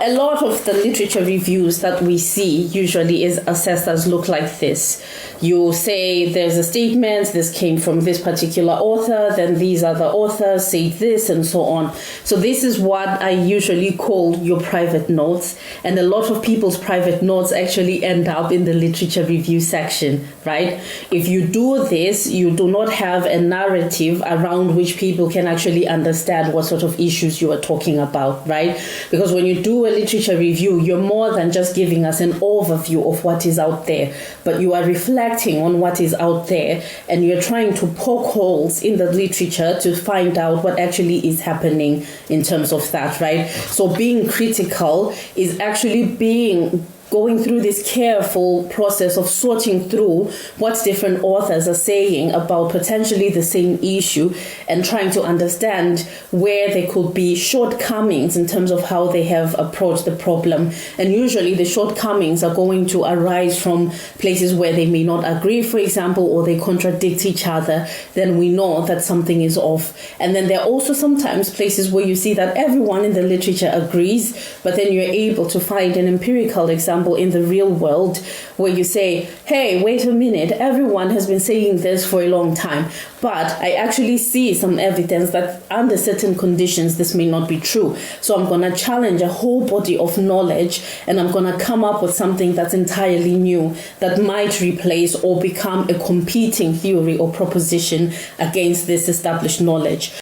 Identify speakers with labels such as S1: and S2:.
S1: a lot of the literature reviews that we see usually is assessed as look like this. You say there's a statement, this came from this particular author, then these other authors say this, and so on. So this is what I usually call your private notes. And a lot of people's private notes actually end up in the literature review section, right? If you do this, you do not have a narrative around which people can actually understand what sort of issues you are talking about, right? Because when you do a literature review, you're more than just giving us an overview of what is out there, but you are reflecting on what is out there, and you're trying to poke holes in the literature to find out what actually is happening in terms of that, right? So being critical is actually going through this careful process of sorting through what different authors are saying about potentially the same issue and trying to understand where there could be shortcomings in terms of how they have approached the problem. And usually the shortcomings are going to arise from places where they may not agree, for example, or they contradict each other. Then we know that something is off. And then there are also sometimes places where you see that everyone in the literature agrees, but then you're able to find an empirical example in the real world where you say, hey, wait a minute, everyone has been saying this for a long time, but I actually see some evidence that under certain conditions this may not be true. So I'm going to challenge a whole body of knowledge, and I'm going to come up with something that's entirely new that might replace or become a competing theory or proposition against this established knowledge.